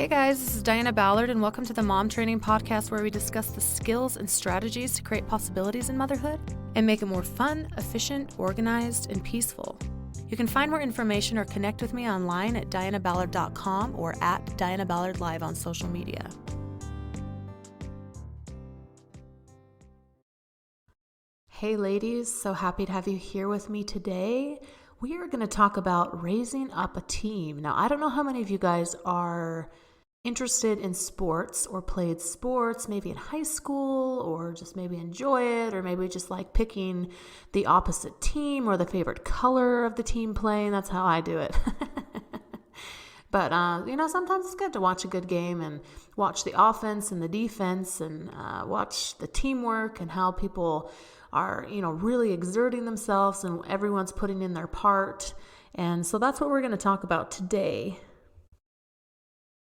Hey guys, this is Diana Ballard, and welcome to the Mom Training Podcast, where we discuss the skills and strategies to create possibilities in motherhood and make it more fun, efficient, organized, and peaceful. You can find more information or connect with me online at dianaballard.com or at Diana Ballard Live on social media. Hey ladies, so happy to have you here with me today. We are going to talk about raising up a team. Now, I don't know how many of you guys are interested in sports or played sports, maybe in high school, or just maybe enjoy it, or maybe just like picking the opposite team or the favorite color of the team playing. That's how I do it. But, sometimes it's good to watch a good game and watch the offense and the defense and watch the teamwork and how people are, really exerting themselves and everyone's putting in their part. And so that's what we're going to talk about today.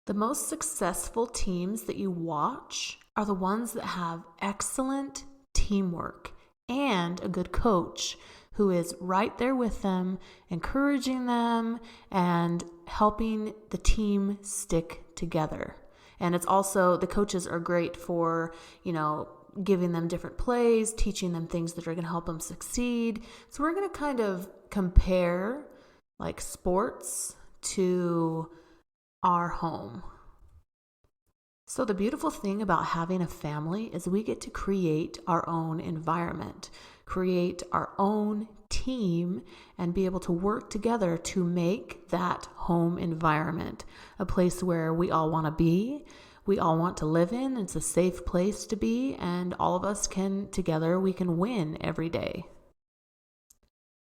The most successful teams that you watch are the ones that have excellent teamwork and a good coach who is right there with them, encouraging them and helping the team stick together. And it's also, the coaches are great for, giving them different plays, teaching them things that are going to help them succeed. So we're going to kind of compare like sports to our home. So the beautiful thing about having a family is we get to create our own environment, create our own team, and be able to work together to make that home environment a place where we all want to be, we all want to live in. It's a safe place to be, and all of us can, together, we can win every day.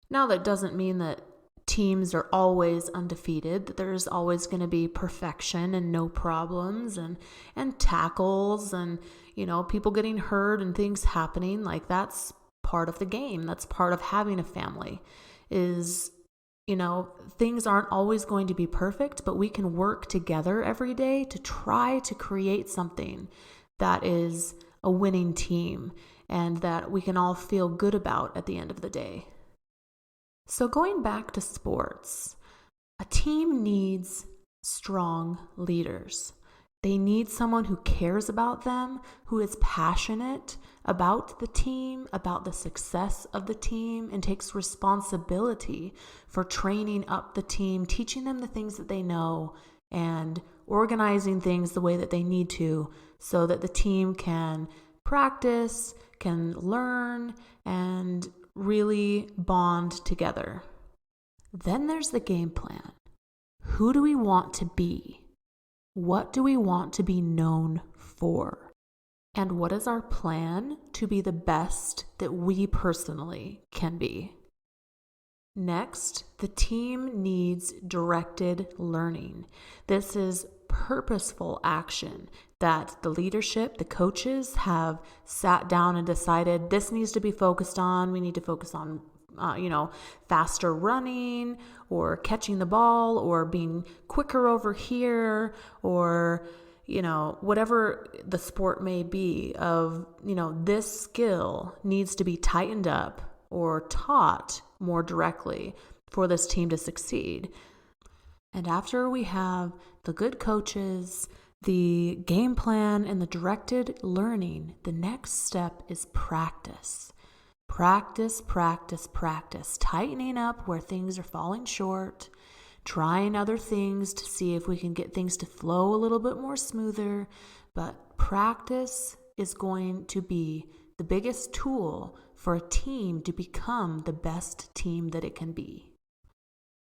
Now, that doesn't mean that teams are always undefeated, that there's always going to be perfection and no problems and tackles and, people getting hurt and things happening. Like, that's part of the game. That's part of having a family is, things aren't always going to be perfect, but we can work together every day to try to create something that is a winning team and that we can all feel good about at the end of the day. So going back to sports, a team needs strong leaders. They need someone who cares about them, who is passionate about the team, about the success of the team, and takes responsibility for training up the team, teaching them the things that they know, and organizing things the way that they need to so that the team can practice, can learn, and really bond together. Then there's the game plan. Who do we want to be? What do we want to be known for? And what is our plan to be the best that we personally can be? Next, the team needs directed learning. This is purposeful action that the leadership, the coaches have sat down and decided this needs to be focused on. We need to focus on faster running or catching the ball or being quicker over here or, whatever the sport may be of, this skill needs to be tightened up or taught more directly for this team to succeed. And after we have the good coaches, the game plan, and the directed learning, the next step is practice. Practice, practice, practice. Tightening up where things are falling short. Trying other things to see if we can get things to flow a little bit more smoother. But practice is going to be the biggest tool for a team to become the best team that it can be.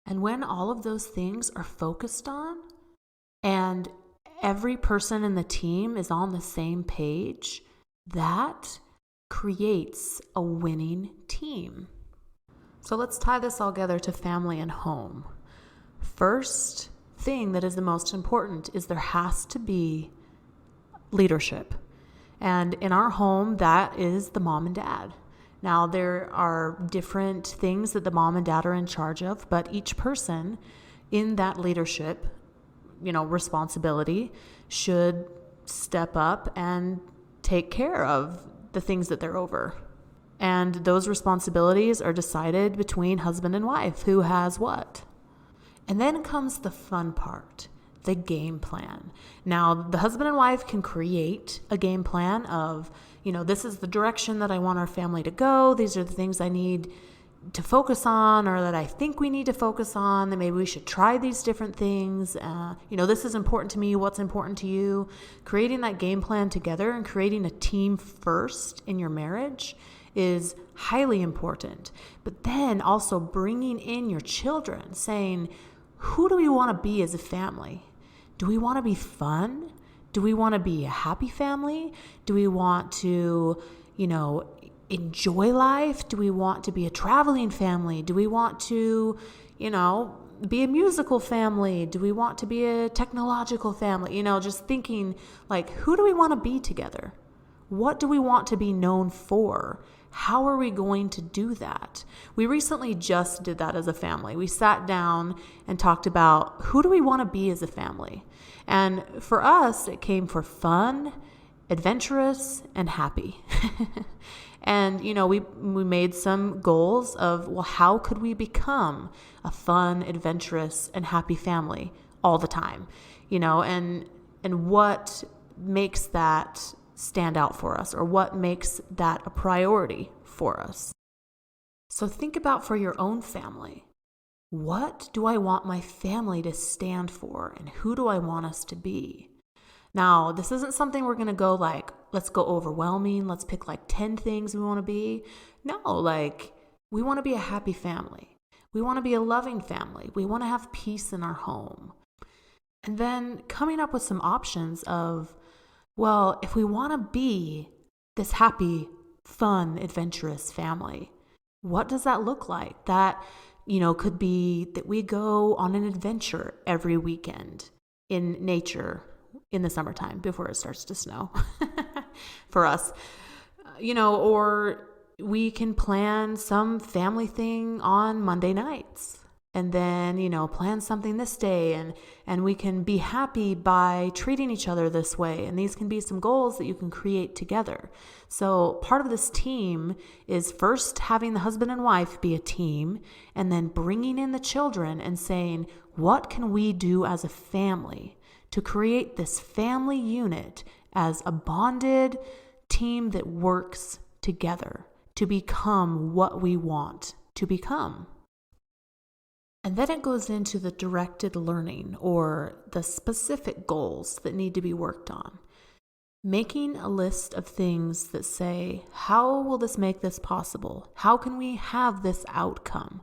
And when all of those things are focused on and every person in the team is on the same page, that creates a winning team. So let's tie this all together to family and home. First thing that is the most important is there has to be leadership. And in our home, that is the mom and dad. Now, there are different things that the mom and dad are in charge of, but each person in that leadership, responsibility should step up and take care of the things that they're over. And those responsibilities are decided between husband and wife, who has what. And then comes the fun part. the game plan. Now, the husband and wife can create a game plan of, this is the direction that I want our family to go. These are the things I need to focus on, or that I think we need to focus on, that maybe we should try these different things. This is important to me. What's important to you? Creating that game plan together and creating a team first in your marriage is highly important. But then also bringing in your children, saying, who do we want to be as a family? Do we want to be fun? Do we want to be a happy family? Do we want to, enjoy life? Do we want to be a traveling family? Do we want to, be a musical family? Do we want to be a technological family? Just thinking like, who do we want to be together? What do we want to be known for? How are we going to do that? We recently just did that as a family. We sat down and talked about who do we want to be as a family? And for us, it came for fun, adventurous, and happy. And, we made some goals of, well, how could we become a fun, adventurous, and happy family all the time? And what makes that stand out for us, or what makes that a priority for us? So think about for your own family. What do I want my family to stand for, and who do I want us to be? Now, this isn't something we're going to go like, let's go overwhelming. Let's pick like 10 things we want to be. No, we want to be a happy family. We want to be a loving family. We want to have peace in our home. And then coming up with some options of, well, if we want to be this happy, fun, adventurous family, what does that look like? That, could be that we go on an adventure every weekend in nature in the summertime before it starts to snow for us, or we can plan some family thing on Monday nights. And then, plan something this day, and we can be happy by treating each other this way. And these can be some goals that you can create together. So part of this team is first having the husband and wife be a team, and then bringing in the children and saying, what can we do as a family to create this family unit as a bonded team that works together to become what we want to become? And then it goes into the directed learning, or the specific goals that need to be worked on. Making a list of things that say, how will this make this possible? How can we have this outcome?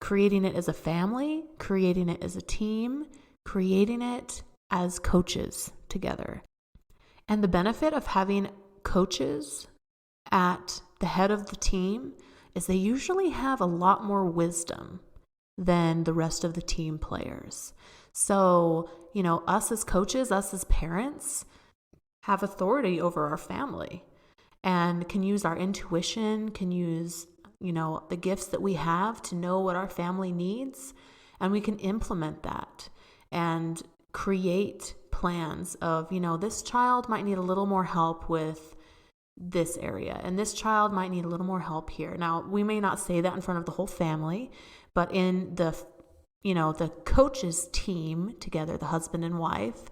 Creating it as a family, creating it as a team, creating it as coaches together. And the benefit of having coaches at the head of the team is they usually have a lot more wisdom than the rest of the team players. So, us as coaches, us as parents, have authority over our family and can use our intuition, can use, the gifts that we have to know what our family needs, and we can implement that and create plans of, this child might need a little more help with this area, and this child might need a little more help here. Now, we may not say that in front of the whole family, but in the coaches team together, the husband and wife,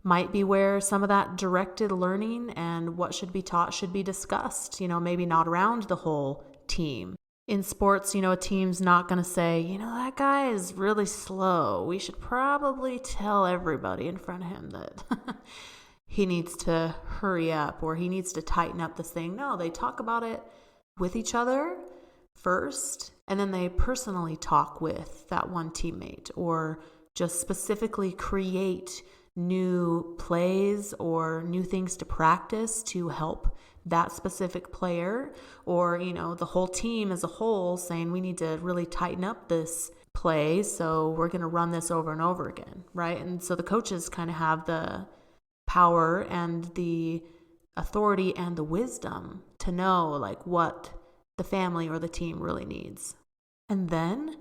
might be where some of that directed learning and what should be taught should be discussed, maybe not around the whole team. In sports, a team's not going to say, that guy is really slow. We should probably tell everybody in front of him that he needs to hurry up, or he needs to tighten up this thing. No, they talk about it with each other first, and then they personally talk with that one teammate, or just specifically create new plays or new things to practice to help that specific player, or, the whole team as a whole saying we need to really tighten up this play, so we're going to run this over and over again, right? And so the coaches kind of have the power and the authority and the wisdom to know what the family or the team really needs. And then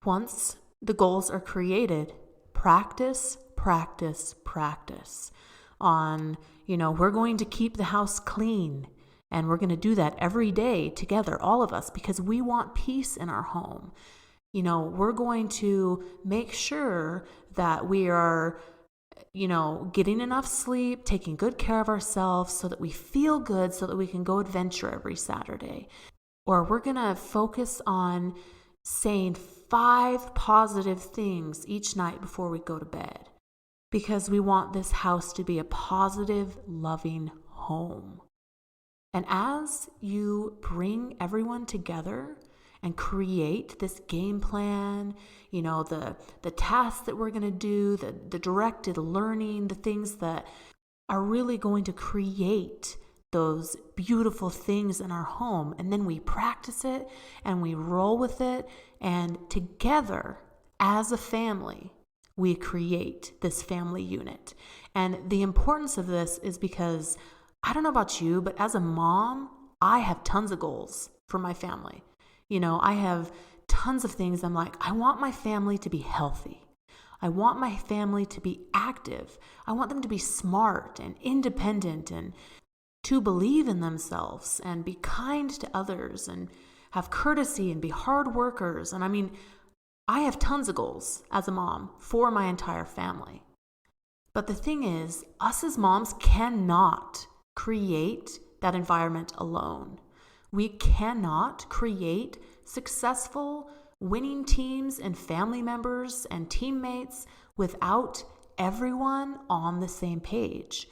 once the goals are created, practice on, we're going to keep the house clean, and we're going to do that every day together, all of us, because we want peace in our home. We're going to make sure that we are getting enough sleep, taking good care of ourselves so that we feel good, so that we can go adventure every Saturday. Or we're going to focus on saying 5 positive things each night before we go to bed, because we want this house to be a positive, loving home. And as you bring everyone together and create this game plan, the tasks that we're going to do, the directed learning, the things that are really going to create those beautiful things in our home. And then we practice it and we roll with it. And together as a family, we create this family unit. And the importance of this is because I don't know about you, but as a mom, I have tons of goals for my family. I have tons of things. I'm like, I want my family to be healthy. I want my family to be active. I want them to be smart and independent and to believe in themselves and be kind to others and have courtesy and be hard workers. And I have tons of goals as a mom for my entire family. But the thing is, us as moms cannot create that environment alone. We cannot create successful, winning teams and family members and teammates without everyone on the same page.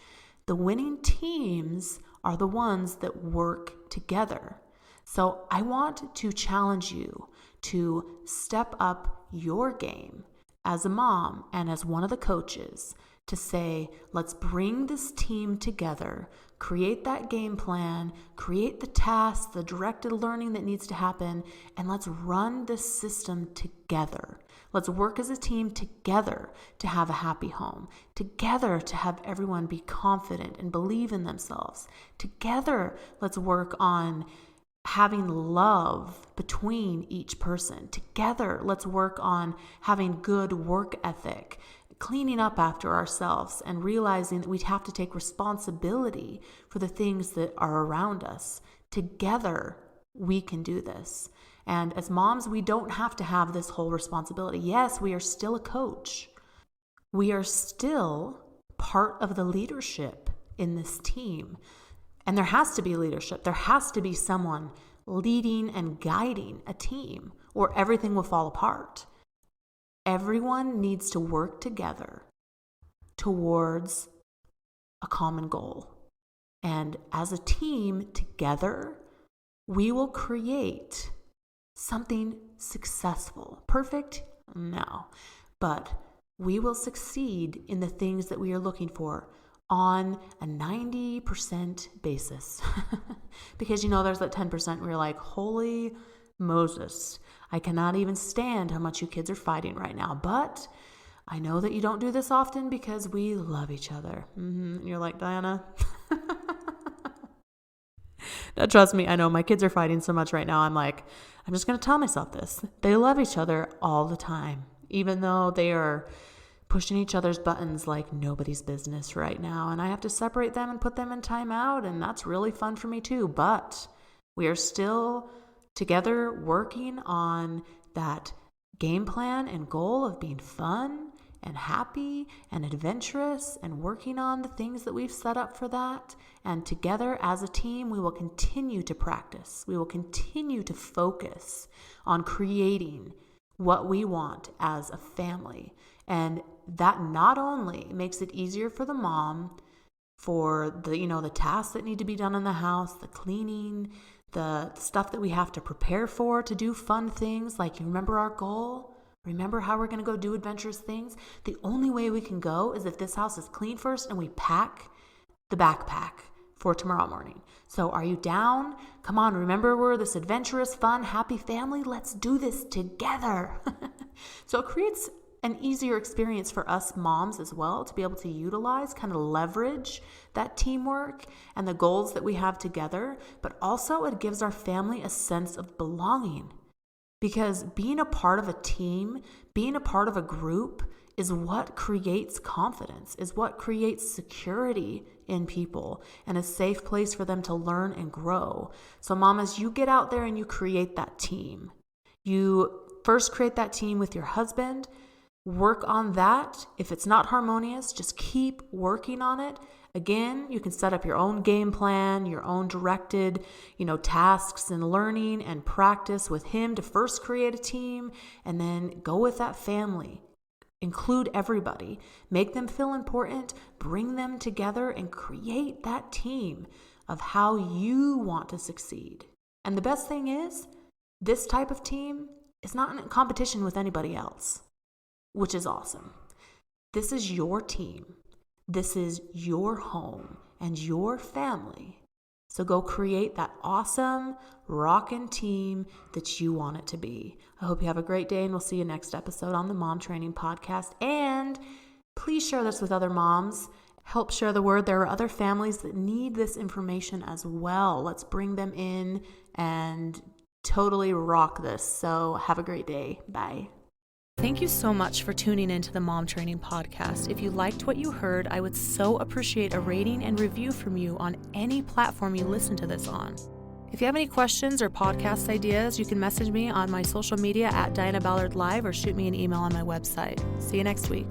The winning teams are the ones that work together. So I want to challenge you to step up your game as a mom and as one of the coaches to say, let's bring this team together, create that game plan, create the tasks, the directed learning that needs to happen, and let's run this system together. Let's work as a team together to have a happy home, together to have everyone be confident and believe in themselves. Together, let's work on having love between each person. Together, let's work on having good work ethic, cleaning up after ourselves, and realizing that we have to take responsibility for the things that are around us. Together, we can do this. And as moms, we don't have to have this whole responsibility. Yes, we are still a coach. We are still part of the leadership in this team. And there has to be leadership. There has to be someone leading and guiding a team, or everything will fall apart. Everyone needs to work together towards a common goal. And as a team together, we will create something successful. Perfect? No. But we will succeed in the things that we are looking for on a 90% basis. Because there's that 10% where you're like, holy Moses, I cannot even stand how much you kids are fighting right now. But I know that you don't do this often because we love each other. And you're like, Diana. Now, trust me, I know my kids are fighting so much right now. I'm like, I'm just going to tell myself this. They love each other all the time, even though they are pushing each other's buttons like nobody's business right now. And I have to separate them and put them in timeout. And that's really fun for me too. But we are still together working on that game plan and goal of being fun and happy and adventurous and working on the things that we've set up for that. And together as a team, we will continue to practice. We will continue to focus on creating what we want as a family. And that not only makes it easier for the mom for the tasks that need to be done in the house, the cleaning, the stuff that we have to prepare for to do fun things. Like, you remember our goal? Remember how we're going to go do adventurous things? The only way we can go is if this house is clean first and we pack the backpack for tomorrow morning. So are you down? Come on, remember we're this adventurous, fun, happy family. Let's do this together. So it creates an easier experience for us moms as well to be able to utilize, kind of leverage that teamwork and the goals that we have together. But also it gives our family a sense of belonging. Because being a part of a team, being a part of a group is what creates confidence, is what creates security in people and a safe place for them to learn and grow. So mamas, you get out there and you create that team. You first create that team with your husband. Work on that. If it's not harmonious, just keep working on it. Again, you can set up your own game plan, your own directed, tasks and learning and practice with him to first create a team, and then go with that family. Include everybody. Make them feel important. Bring them together and create that team of how you want to succeed. And the best thing is, this type of team is not in competition with anybody else, which is awesome. This is your team. This is your home and your family. So go create that awesome, rockin' team that you want it to be. I hope you have a great day, and we'll see you next episode on the Mom Training Podcast. And please share this with other moms. Help share the word. There are other families that need this information as well. Let's bring them in and totally rock this. So have a great day. Bye. Thank you so much for tuning into the Mom Training Podcast. If you liked what you heard, I would so appreciate a rating and review from you on any platform you listen to this on. If you have any questions or podcast ideas, you can message me on my social media at Diana Ballard Live or shoot me an email on my website. See you next week.